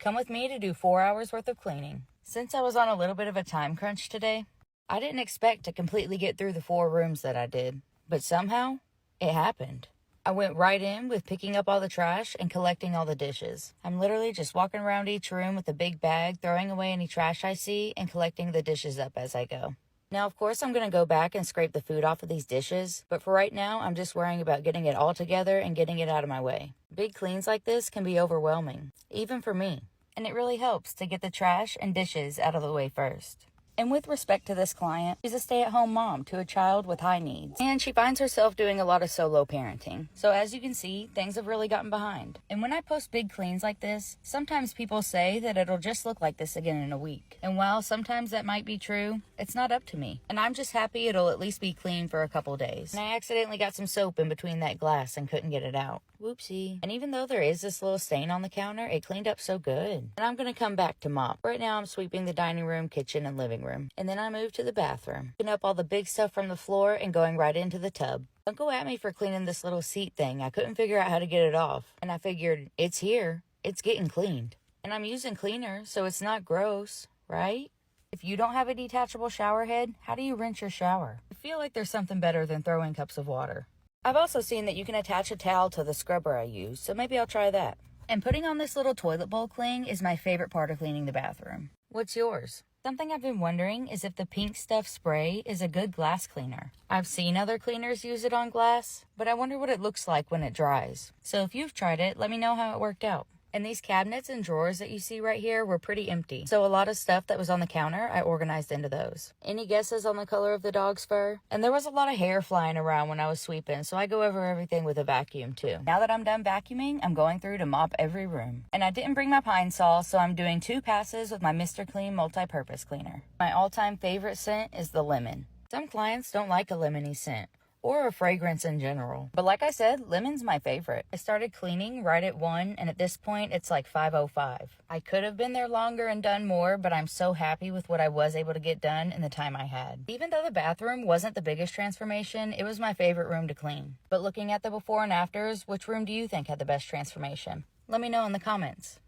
Come with me to do 4 hours worth of cleaning. Since I was on a little bit of a time crunch today, I didn't expect to completely get through the 4 rooms that I did, but somehow it happened. I went right in with picking up all the trash and collecting all the dishes. I'm literally just walking around each room with a big bag, throwing away any trash I see, and collecting the dishes up as I go. Now, of course, I'm going to go back and scrape the food off of these dishes, but for right now, I'm just worrying about getting it all together and getting it out of my way. Big cleans like this can be overwhelming, even for me, and it really helps to get the trash and dishes out of the way first. And with respect to this client, she's a stay-at-home mom to a child with high needs, and she finds herself doing a lot of solo parenting. So as you can see, things have really gotten behind. And when I post big cleans like this, sometimes people say that it'll just look like this again in a week. And while sometimes that might be true, it's not up to me. And I'm just happy it'll at least be clean for a couple days. And I accidentally got some soap in between that glass and couldn't get it out. Whoopsie. And even though there is this little stain on the counter, it cleaned up so good. And I'm gonna come back to mop. Right now I'm sweeping the dining room, kitchen, and living room. And then I move to the bathroom, picking up all the big stuff from the floor and going right into the tub. Don't go at me for cleaning this little seat thing. I couldn't figure out how to get it off. And I figured, it's here. It's getting cleaned. And I'm using cleaner, so it's not gross, right? If you don't have a detachable shower head, how do you rinse your shower? I feel like there's something better than throwing cups of water. I've also seen that you can attach a towel to the scrubber I use, so maybe I'll try that. And putting on this little toilet bowl cling is my favorite part of cleaning the bathroom. What's yours? Something I've been wondering is if the pink stuff spray is a good glass cleaner. I've seen other cleaners use it on glass, but I wonder what it looks like when it dries. So if you've tried it, let me know how it worked out. And these cabinets and drawers that you see right here were pretty empty. So a lot of stuff that was on the counter, I organized into those. Any guesses on the color of the dog's fur? And there was a lot of hair flying around when I was sweeping, so I go over everything with a vacuum too. Now that I'm done vacuuming, I'm going through to mop every room. And I didn't bring my pine saw, so I'm doing 2 passes with my Mr. Clean multi-purpose cleaner. My all-time favorite scent is the lemon. Some clients don't like a lemony scent, or a fragrance in general. But like I said, lemon's my favorite. I started cleaning right at 1, and at this point, it's like 5:05. I could have been there longer and done more, but I'm so happy with what I was able to get done in the time I had. Even though the bathroom wasn't the biggest transformation, it was my favorite room to clean. But looking at the before and afters, which room do you think had the best transformation? Let me know in the comments.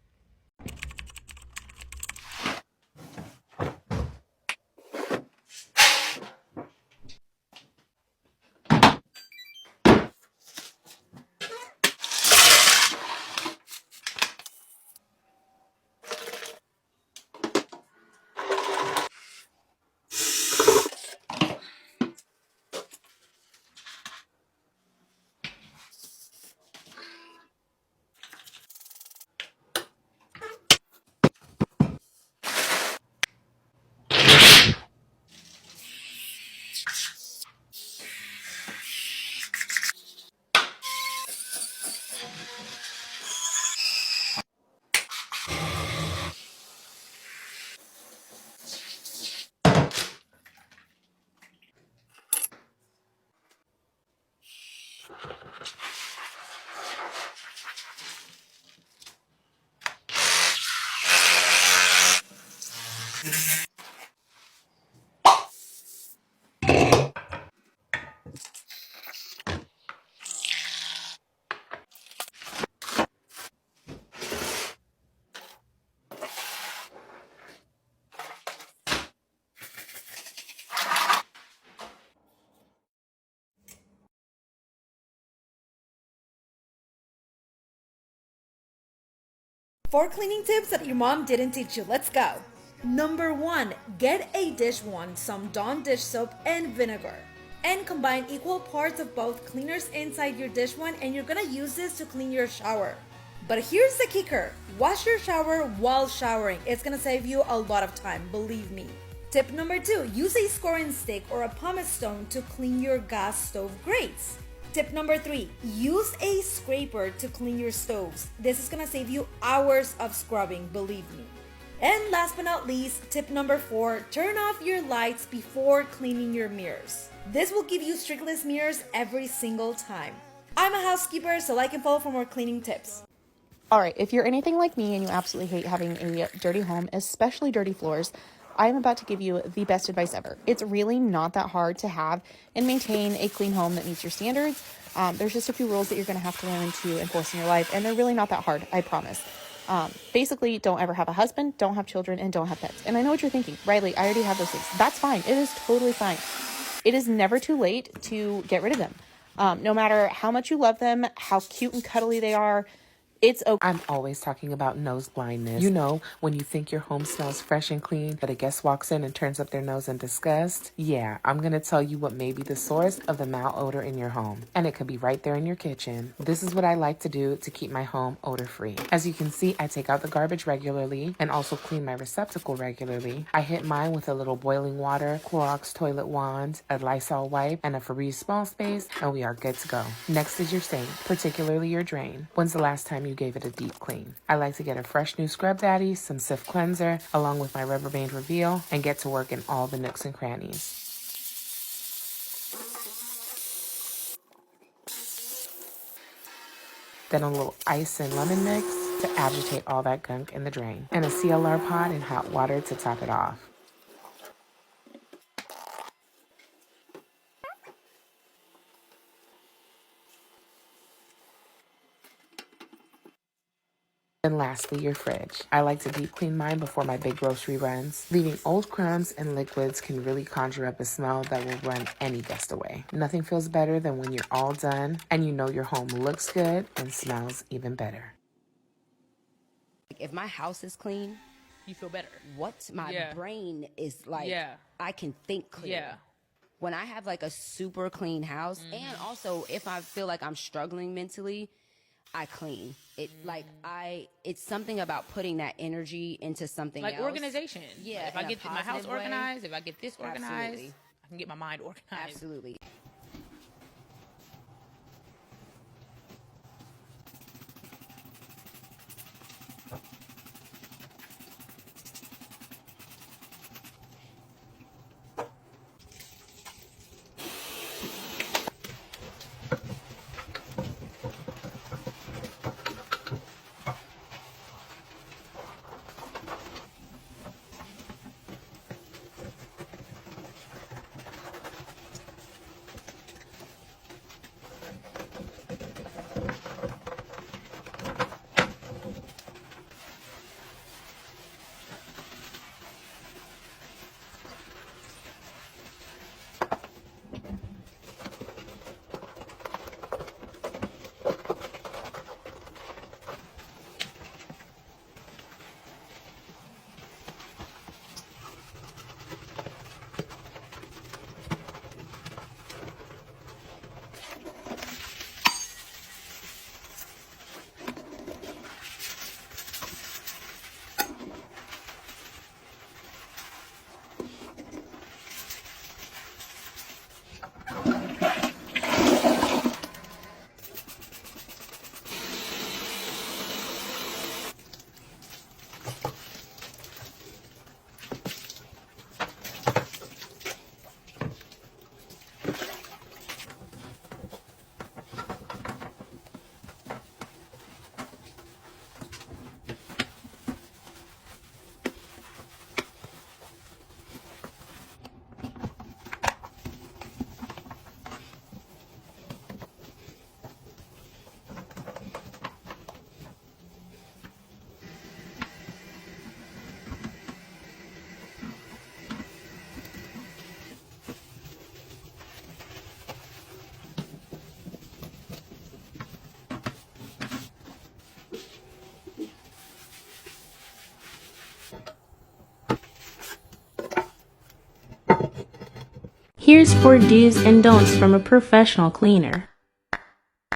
Four cleaning tips that your mom didn't teach you. Let's go. Number 1, get a dish wand, some Dawn dish soap, and vinegar. And combine equal parts of both cleaners inside your dish wand, and you're gonna use this to clean your shower. But here's the kicker. Wash your shower while showering. It's gonna save you a lot of time, believe me. Tip number 2, use a scoring stick or a pumice stone to clean your gas stove grates. Tip number 3, use a scraper to clean your stoves. This is gonna save you hours of scrubbing, believe me. And last but not least, tip number 4, turn off your lights before cleaning your mirrors. This will give you streakless mirrors every single time. I'm a housekeeper, so like and follow for more cleaning tips. All right, if you're anything like me and you absolutely hate having a dirty home, especially dirty floors, I am about to give you the best advice ever. It's really not that hard to have and maintain a clean home that meets your standards. There's just a few rules that you're going to have to learn to enforce in your life, and they're really not that hard, I promise. Basically, don't ever have a husband, don't have children, and don't have pets. And I know what you're thinking, Riley, I already have those things. That's fine. It is totally fine. It is never too late to get rid of them. No matter how much you love them, how cute and cuddly they are, it's okay. I'm always talking about nose blindness. You know, when you think your home smells fresh and clean, but a guest walks in and turns up their nose in disgust? Yeah, I'm going to tell you what may be the source of the malodor in your home. And it could be right there in your kitchen. This is what I like to do to keep my home odor-free. As you can see, I take out the garbage regularly and also clean my receptacle regularly. I hit mine with a little boiling water, Clorox toilet wand, a Lysol wipe, and a Febreze small space, and we are good to go. Next is your sink, particularly your drain. When's the last time you gave it a deep clean? I like to get a fresh new Scrub Daddy, some Cif cleanser, along with my Rubbermaid Reveal, and get to work in all the nooks and crannies. Then a little ice and lemon mix to agitate all that gunk in the drain, and a CLR pod and hot water to top it off. And lastly, your fridge. I like to deep clean mine before my big grocery runs. Leaving old crumbs and liquids can really conjure up a smell that will run any dust away. Nothing feels better than when you're all done and you know your home looks good and smells even better. If my house is clean, You feel better. what my brain is like, Yeah. I can think clear. Yeah. When I have like a super clean house, and also if I feel like I'm struggling mentally, I clean it. It's something about putting that energy into something Like else. organization. Yeah, If I in a get my house positive way. organized, if I get this organized, Absolutely. I can get my mind organized. Absolutely. Here's 4 do's and don'ts from a professional cleaner.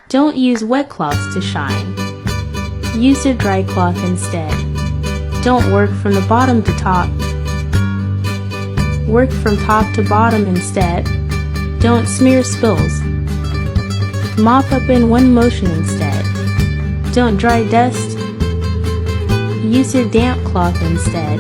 Don't use wet cloths to shine. Use a dry cloth instead. Don't work from the bottom to top. Work from top to bottom instead. Don't smear spills. Mop up in one motion instead. Don't dry dust. Use a damp cloth instead.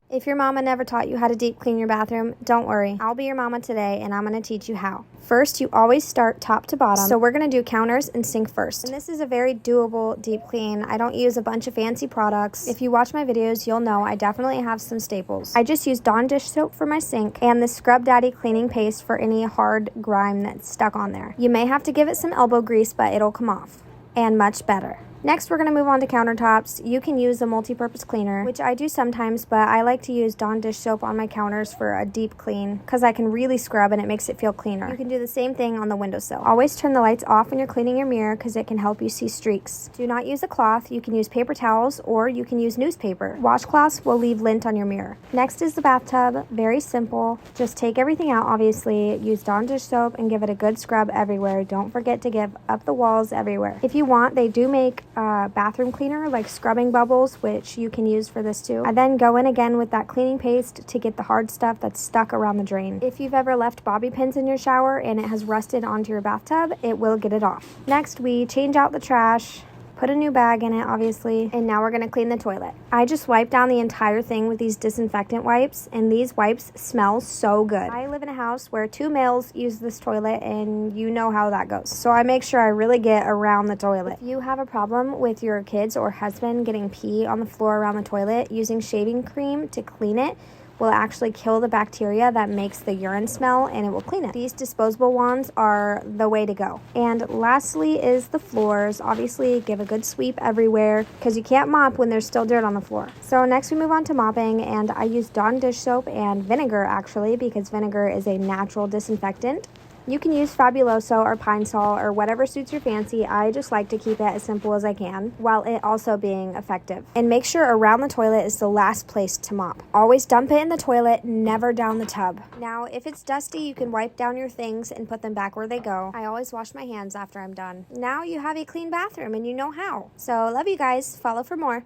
If your mama never taught you how to deep clean your bathroom, don't worry. I'll be your mama today and I'm going to teach you how. First, you always start top to bottom. So we're going to do counters and sink first. And this is a very doable deep clean. I don't use a bunch of fancy products. If you watch my videos, you'll know I definitely have some staples. I just use Dawn dish soap for my sink and the Scrub Daddy cleaning paste for any hard grime that's stuck on there. You may have to give it some elbow grease, but it'll come off. And much better. Next, we're going to move on to countertops. You can use a multi-purpose cleaner, which I do sometimes, but I like to use Dawn dish soap on my counters for a deep clean because I can really scrub and it makes it feel cleaner. You can do the same thing on the windowsill. Always turn the lights off when you're cleaning your mirror because it can help you see streaks. Do not use a cloth. You can use paper towels or you can use newspaper. Washcloths will leave lint on your mirror. Next is the bathtub. Very simple. Just take everything out, obviously. Use Dawn dish soap and give it a good scrub everywhere. Don't forget to give up the walls everywhere. If you want, they do make bathroom cleaner like scrubbing bubbles, which you can use for this too. I then go in again with that cleaning paste to get the hard stuff that's stuck around the drain. If you've ever left bobby pins in your shower and it has rusted onto your bathtub, it will get it off. Next, we change out the trash, put a new bag in it, obviously, and now we're going to clean the toilet. I just wipe down the entire thing with these disinfectant wipes, and these wipes smell so good. I live in a house where 2 males use this toilet, and you know how that goes. So I make sure I really get around the toilet. If you have a problem with your kids or husband getting pee on the floor around the toilet, using shaving cream to clean it will actually kill the bacteria that makes the urine smell, and it will clean it. These disposable ones are the way to go. And lastly is the floors. Obviously, give a good sweep everywhere because you can't mop when there's still dirt on the floor. So next we move on to mopping, and I use Dawn dish soap and vinegar actually because vinegar is a natural disinfectant. You can use Fabuloso or Pine Sol or whatever suits your fancy. I just like to keep it as simple as I can while it also being effective. And make sure around the toilet is the last place to mop. Always dump it in the toilet, never down the tub. Now, if it's dusty, you can wipe down your things and put them back where they go. I always wash my hands after I'm done. Now you have a clean bathroom and you know how. So love you guys. Follow for more.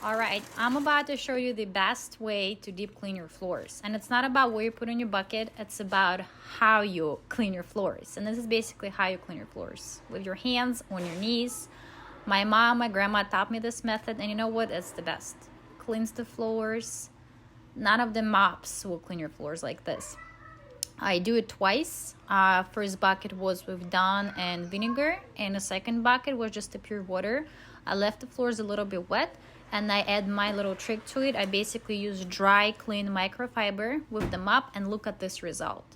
Alright, I'm about to show you the best way to deep clean your floors. And it's not about what you put in your bucket, it's about how you clean your floors. And this is basically how you clean your floors. With your hands on your knees. My mom, my grandma taught me this method, and you know what? It's the best. Cleans the floors. None of the mops will clean your floors like this. I do it twice. First bucket was with Dawn and vinegar, and the second bucket was just the pure water. I left the floors a little bit wet, and I add my little trick to it. I basically use dry, clean microfiber with the mop, and look at this result.